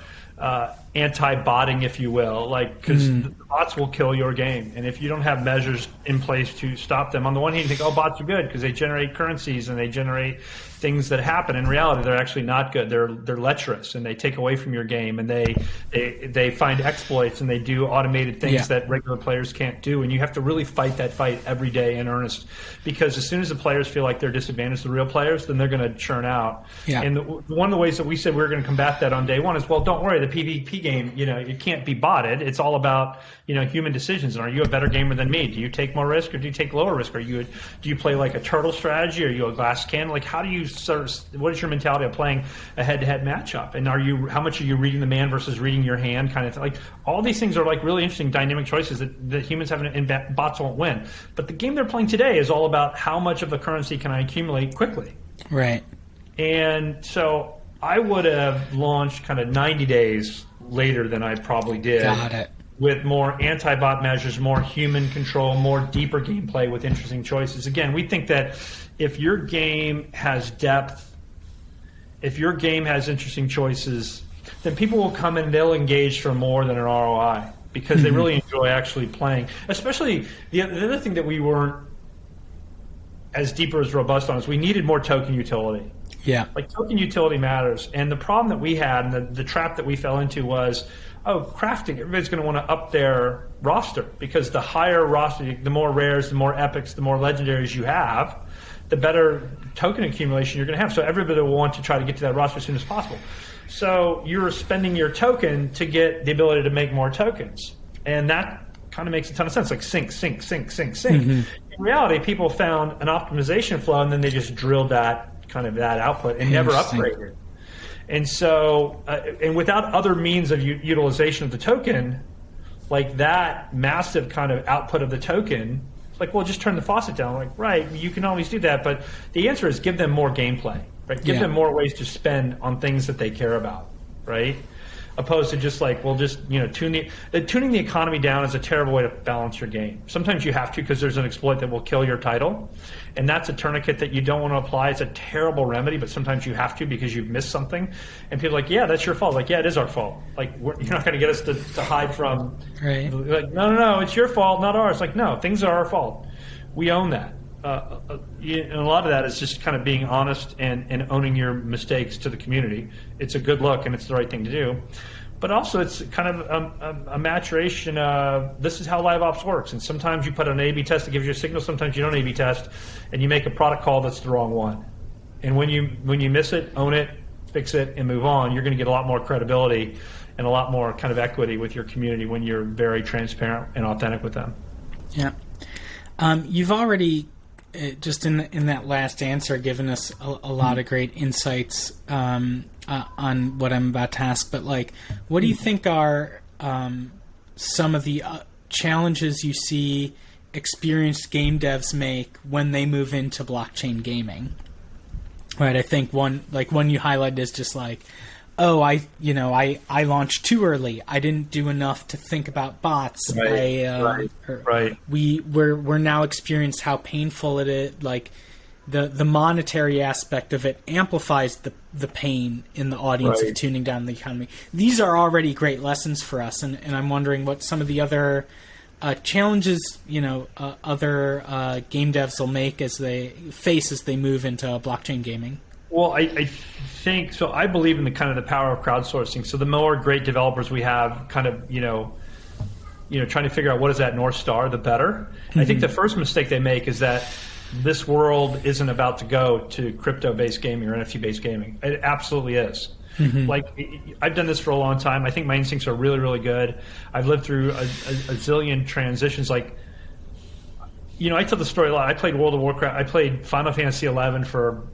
anti-botting, if you will, like because the bots will kill your game, and if you don't have measures in place to stop them, on the one hand you think, oh, bots are good because they generate currencies and they generate things that happen. In reality, they're actually not good. They're lecherous, and they take away from your game, and they find exploits, and they do automated things that regular players can't do, and you have to really fight that fight every day in earnest, because as soon as the players feel like they're disadvantaged, the real players, then they're going to churn out. And one of the ways that we said we were going to combat that on day one is, well, don't worry, the PvP game, it can't be botted. It's all about human decisions. And are you a better gamer than me? Do you take more risk or do you take lower risk? Do you play like a turtle strategy? Are you a glass cannon? Like, how do you what is your mentality of playing a head-to-head matchup? And how much are you reading the man versus reading your hand kind of thing? Like, all these things are like really interesting dynamic choices that humans have, and bots won't win. But the game they're playing today is all about how much of the currency can I accumulate quickly. Right. And so I would have launched kind of 90 days later than I probably did. Got it. With more anti-bot measures, more human control, more deeper gameplay with interesting choices. Again, we think that if your game has depth, if your game has interesting choices, then people will come in and they'll engage for more than an ROI because they really enjoy actually playing. Especially the other thing that we weren't as deep or as robust on is we needed more token utility. Yeah. Like, token utility matters. And the problem that we had, and the trap that we fell into was, crafting, everybody's going to want to up their roster, because the higher roster, the more rares, the more epics, the more legendaries you have, the better token accumulation you're going to have. So everybody will want to try to get to that roster as soon as possible. So you're spending your token to get the ability to make more tokens. And that kind of makes a ton of sense, like sink. In reality, people found an optimization flow, and then they just drilled that output and never upgraded. And so, and without other means of utilization of the token, like that massive kind of output of the token, it's like, well, just turn the faucet down. Like, right, you can always do that, but the answer is give them more gameplay, right? Give them more ways to spend on things that they care about, right? Opposed to just like, well, just tuning the economy down is a terrible way to balance your game. Sometimes you have to, because there's an exploit that will kill your title, and that's a tourniquet that you don't want to apply. It's a terrible remedy, but sometimes you have to because you've missed something. And people are like, yeah, that's your fault. Like, yeah, it is our fault. Like, you're not going to get us to hide from. Right. Like, no, it's your fault, not ours. Like, no, things are our fault. We own that. And a lot of that is just kind of being honest and owning your mistakes to the community. It's a good look, and it's the right thing to do. But also, it's kind of a maturation of this is how live ops works. And sometimes you put an A/B test that gives you a signal. Sometimes you don't A/B test, and you make a product call that's the wrong one. And when you miss it, own it, fix it, and move on. You're going to get a lot more credibility and a lot more kind of equity with your community when you're very transparent and authentic with them. Yeah. You've already, just in that last answer, given us a lot of great insights on what I'm about to ask. But like, what do you think are some of the challenges you see experienced game devs make when they move into blockchain gaming? Right. I think one you highlighted is just like, I launched too early. I didn't do enough to think about bots. Right. We're now experienced how painful it is. Like the monetary aspect of it amplifies the pain in the audience of tuning down the economy. These are already great lessons for us, and I'm wondering what some of the other challenges other game devs will make as they move into blockchain gaming. Well, I think so. I believe in the kind of the power of crowdsourcing. So the more great developers we have, kind of trying to figure out what is that North Star, the better. Mm-hmm. I think the first mistake they make is that this world isn't about to go to crypto-based gaming or NFT-based gaming. It absolutely is. Mm-hmm. Like, I've done this for a long time. I think my instincts are really, really good. I've lived through a zillion transitions. Like, I tell the story a lot. I played World of Warcraft. I played Final Fantasy XI for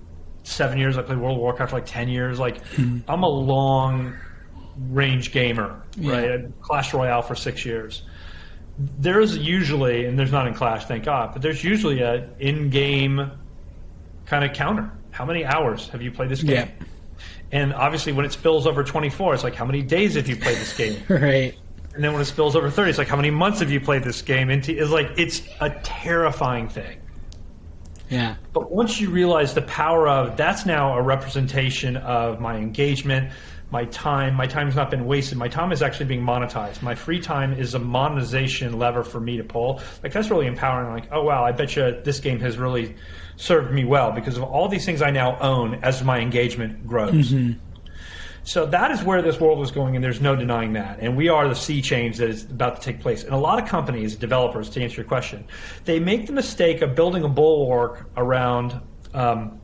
7 years. I played World of Warcraft for like 10 years. Like, I'm a long range gamer, right? Clash Royale for 6 years. there's usually, and there's not in Clash, thank God, but there's usually a in-game kind of counter. How many hours have you played this game? Yeah. And obviously when it spills over 24, it's like, how many days have you played this game? Right. And then when it spills over 30, it's like, how many months have you played this game? It's a terrifying thing. Yeah. But once you realize the power of, that's now a representation of my engagement, my time's not been wasted. My time is actually being monetized. My free time is a monetization lever for me to pull. Like, that's really empowering. Like, oh, wow, I bet you this game has really served me well because of all these things I now own as my engagement grows. Mm-hmm. So that is where this world is going, and there's no denying that. And we are the sea change that is about to take place. And a lot of companies, developers, to answer your question, they make the mistake of building a bulwark around, kind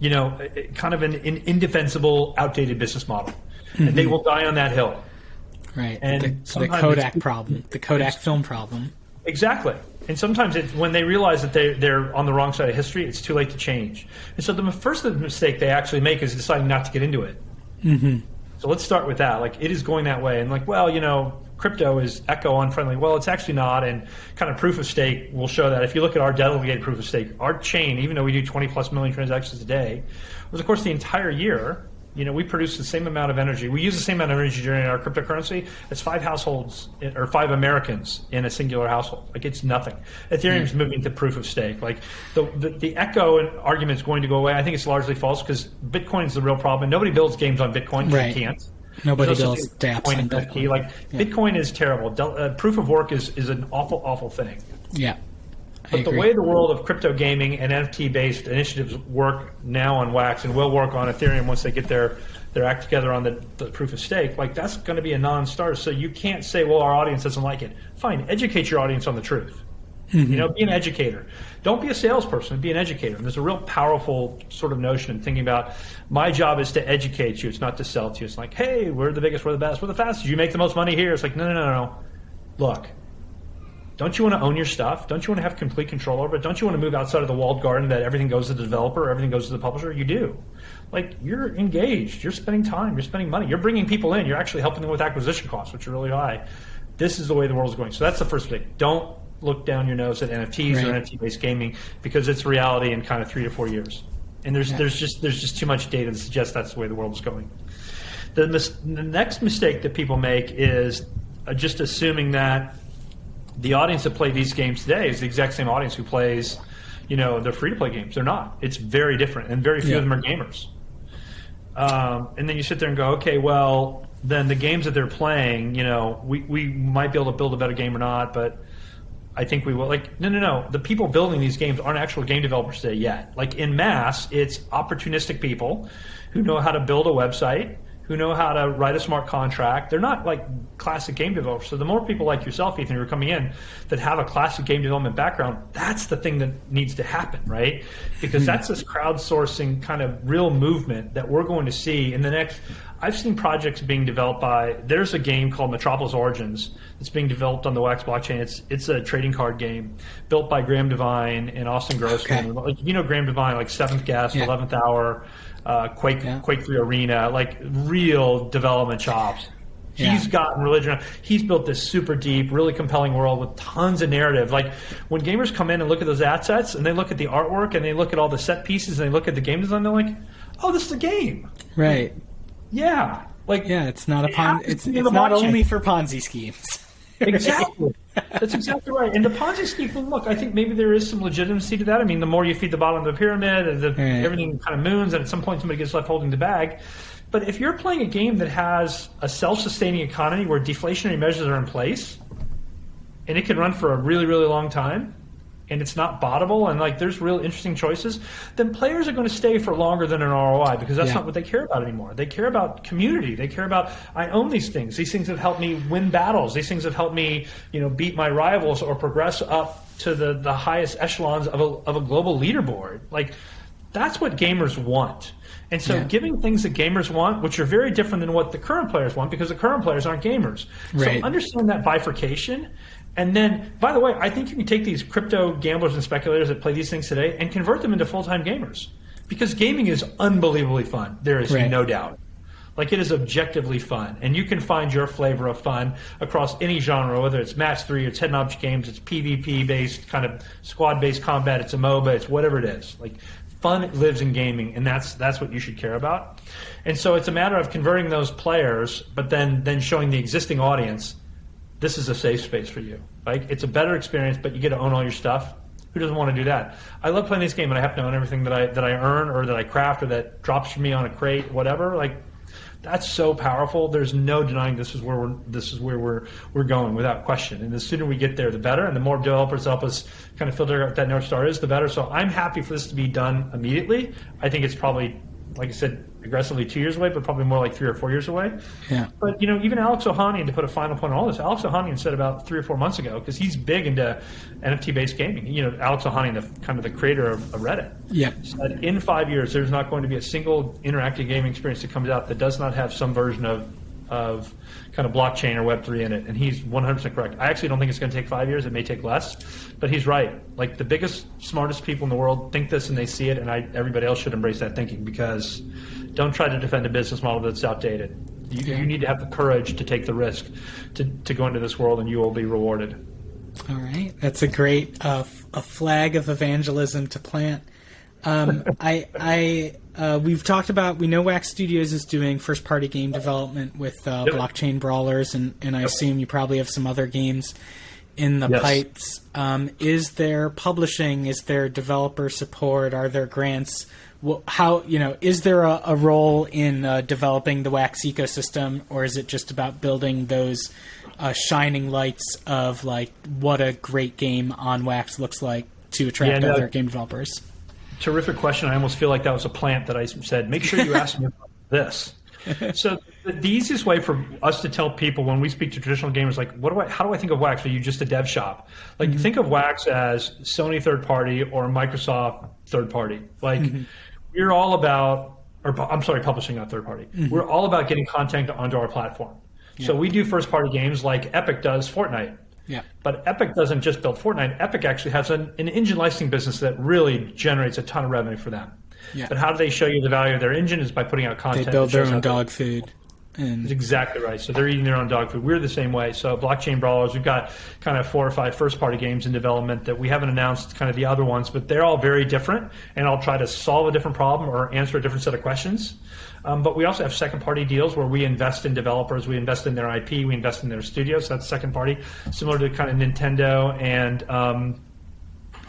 of an indefensible, outdated business model. Mm-hmm. And they will die on that hill. Right. And the Kodak problem, the Kodak film problem. Exactly. And sometimes when they realize that they're on the wrong side of history, it's too late to change. And so the first mistake they actually make is deciding not to get into it. Mm-hmm. So let's start with that. Like, it is going that way. And like, well, crypto is echo unfriendly. Well, it's actually not. And kind of proof of stake will show that. If you look at our delegated proof of stake, our chain, even though we do 20 plus million transactions a day, was of course the entire year, we produce the same amount of energy. We use the same amount of energy generating our cryptocurrency as 5 households or 5 Americans in a singular household. Like, it's nothing. Ethereum is moving to proof of stake. Like, the echo argument is going to go away. I think it's largely false because Bitcoin is the real problem. And nobody builds games on Bitcoin. Right. You can't. Nobody builds dApps on Bitcoin. Like, yeah. Bitcoin is terrible. Proof of work is an awful, awful thing. Yeah. But the way the world of crypto gaming and NFT-based initiatives work now on Wax and will work on Ethereum once they get their act together on the proof of stake, like, that's going to be a non-starter. So you can't say, well, our audience doesn't like it. Fine, educate your audience on the truth. Mm-hmm. Be an educator. Don't be a salesperson, be an educator. And there's a real powerful sort of notion in thinking about, my job is to educate you. It's not to sell to you. It's like, hey, we're the biggest, we're the best, we're the fastest. You make the most money here. It's like, no. Look. Don't you want to own your stuff? Don't you want to have complete control over it? Don't you want to move outside of the walled garden that everything goes to the developer, everything goes to the publisher? You do. Like, you're engaged. You're spending time. You're spending money. You're bringing people in. You're actually helping them with acquisition costs, which are really high. This is the way the world is going. So that's the first thing. Don't look down your nose at NFTs or NFT-based gaming because it's reality in kind of 3 to 4 years. And there's just too much data to suggest that's the way the world is going. The next mistake that people make is just assuming that the audience that play these games today is the exact same audience who plays, the free-to-play games. They're not. It's very different, and very few of them are gamers. And then you sit there and go, okay, well, then the games that they're playing, we might be able to build a better game or not, but I think we will. Like, no. The people building these games aren't actual game developers today yet. Like, in mass, it's opportunistic people who know how to build a website, who know how to write a smart contract. They're not like classic game developers. So the more people like yourself, Ethan, who are coming in that have a classic game development background, that's the thing that needs to happen, right? Because that's this crowdsourcing kind of real movement that we're going to see in the next. I've seen projects being developed there's a game called Metropolis Origins that's being developed on the Wax blockchain. It's a trading card game built by Graham Devine and Austin Grossman. Okay. Like, Graham Devine, like Seventh Guest, 11th Hour, Quake 3 Arena, like real development chops. He's gotten religion. He's built this super deep, really compelling world with tons of narrative. Like, when gamers come in and look at those assets and they look at the artwork and they look at all the set pieces and they look at the game design, they're like, oh, this is a game. Right. Yeah. It's not it's not only for Ponzi schemes. Exactly. That's exactly right. And the Ponzi scheme thing, look, I think maybe there is some legitimacy to that. I mean, the more you feed the bottom of the pyramid, everything kind of moons, and at some point somebody gets left holding the bag. But if you're playing a game that has a self-sustaining economy where deflationary measures are in place, and it can run for a really, really long time, and it's not bottable, and like there's real interesting choices, then players are going to stay for longer than an ROI because that's not what they care about anymore. They care about community. They care about, I own these things. These things have helped me win battles. These things have helped me, beat my rivals or progress up to the highest echelons of a global leaderboard. Like, that's what gamers want. And so giving things that gamers want, which are very different than what the current players want, because the current players aren't gamers. Right. So understand that bifurcation. And then, by the way, I think you can take these crypto gamblers and speculators that play these things today and convert them into full-time gamers. Because gaming is unbelievably fun. There is no doubt. Like, it is objectively fun, and you can find your flavor of fun across any genre, whether it's match 3, it's head and object games, it's PvP based, kind of squad based combat, it's a MOBA, it's whatever it is. Like, fun lives in gaming, and that's what you should care about. And so it's a matter of converting those players, but then showing the existing audience, this is a safe space for you. Like, it's a better experience, but you get to own all your stuff. Who doesn't want to do that? I love playing this game, and I have to own everything that I earn or that I craft or that drops from me on a crate, whatever. Like, that's so powerful. There's no denying this is where we're going without question. And the sooner we get there, the better. And the more developers help us kind of filter out what that North Star is, the better. So I'm happy for this to be done immediately. I think it's probably, like I said, aggressively 2 years away, but probably more like 3 or 4 years away. Yeah. But, even Alex Ohanian, to put a final point on all this, Alex Ohanian said about 3 or 4 months ago, because he's big into NFT-based gaming. Alex Ohanian, the creator of Reddit, said in 5 years there's not going to be a single interactive gaming experience that comes out that does not have some version of kind of blockchain or Web3 in it. And he's 100% correct. I actually don't think it's going to take 5 years. It may take less. But he's right. Like, the biggest, smartest people in the world think this and they see it, and everybody else should embrace that thinking, because don't try to defend a business model that's outdated. You need to have the courage to take the risk to go into this world, and you will be rewarded. All right. That's a great a flag of evangelism to plant. We've talked about, we know Wax Studios is doing first-party game development with Blockchain Brawlers, and I assume you probably have some other games in the pipes. Is there publishing? Is there developer support? Are there grants? How, is there a role in developing the Wax ecosystem, or is it just about building those shining lights of, like, what a great game on Wax looks like to attract other game developers? Terrific question. I almost feel like that was a plant that I said, make sure you ask me about this. So the easiest way for us to tell people when we speak to traditional gamers, like, how do I think of Wax? Are you just a dev shop? Like, think of Wax as Sony third party or Microsoft third party. Like, we're all about, publishing, not third party. We're all about getting content onto our platform. So we do first party games like Epic does Fortnite. Yeah. But Epic doesn't just build Fortnite. Epic actually has an engine licensing business that really generates a ton of revenue for them. Yeah. But how do they show you the value of their engine? Is by putting out content. They build their own dog food. That's exactly right. So they're eating their own dog food. We're the same way. So Blockchain Brawlers, we've got kind of 4 or 5 first-party games in development that we haven't announced kind of the other ones, but they're all very different, and I'll try to solve a different problem or answer a different set of questions. But we also have second-party deals where we invest in developers, we invest in their IP, we invest in their studios. So that's second-party, similar to kind of Nintendo and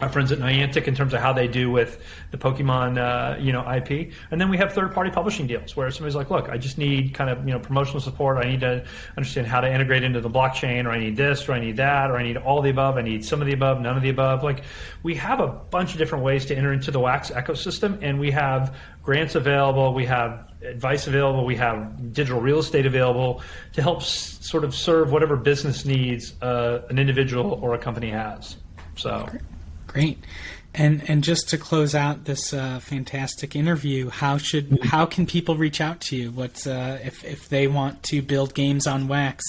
our friends at Niantic in terms of how they do with the Pokemon, IP. And then we have third-party publishing deals where somebody's like, look, I just need kind of, promotional support. I need to understand how to integrate into the blockchain, or I need this, or I need that, or I need all the above. I need some of the above, none of the above. Like, we have a bunch of different ways to enter into the Wax ecosystem, and we have grants available. We have advice available. We have digital real estate available to help sort of serve whatever business needs an individual or a company has. So. Great. And just to close out this fantastic interview, how can people reach out to you? What's if they want to build games on Wax,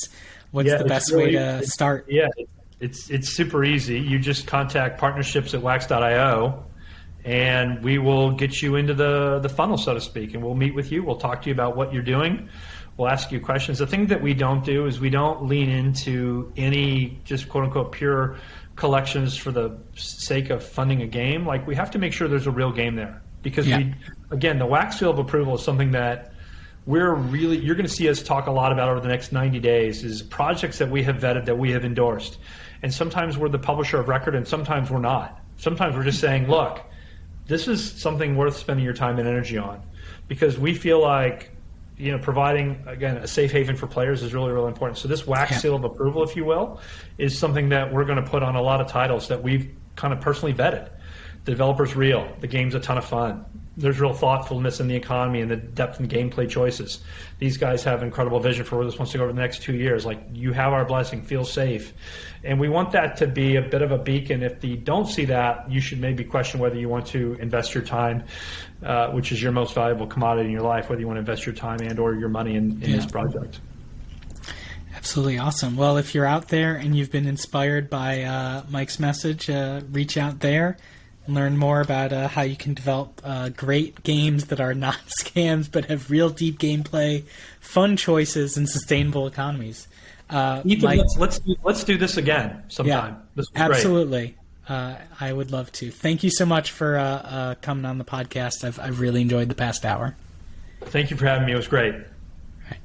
what's the best way to start? Yeah, it's super easy. You just contact partnerships@wax.io, and we will get you into the funnel, so to speak, and we'll meet with you. We'll talk to you about what you're doing. We'll ask you questions. The thing that we don't do is we don't lean into any just quote-unquote pure collections for the sake of funding a game. Like, we have to make sure there's a real game there, because the Wax seal of approval is something that you're going to see us talk a lot about over the next 90 days is projects that we have vetted, that we have endorsed. And sometimes we're the publisher of record, and sometimes we're not. Sometimes we're just saying, look, this is something worth spending your time and energy on, because we feel like providing, again, a safe haven for players is really, really important. So this Wax seal of approval, if you will, is something that we're going to put on a lot of titles that we've kind of personally vetted. The developer's real. The game's a ton of fun. There's real thoughtfulness in the economy and the depth and gameplay choices. These guys have incredible vision for where this wants to go over the next 2 years. Like, you have our blessing. Feel safe. And we want that to be a bit of a beacon. If you don't see that, you should maybe question whether you want to invest your time, which is your most valuable commodity in your life, whether you want to invest your time and or your money in this project. Absolutely awesome. Well, if you're out there and you've been inspired by Mike's message, reach out there. learn more about how you can develop great games that are not scams but have real deep gameplay, fun choices, and sustainable economies. Ethan, Mike, let's do this again sometime. Yeah, this was absolutely. I would love to. Thank you so much for coming on the podcast. I've really enjoyed the past hour. Thank you for having me. It was great. All right.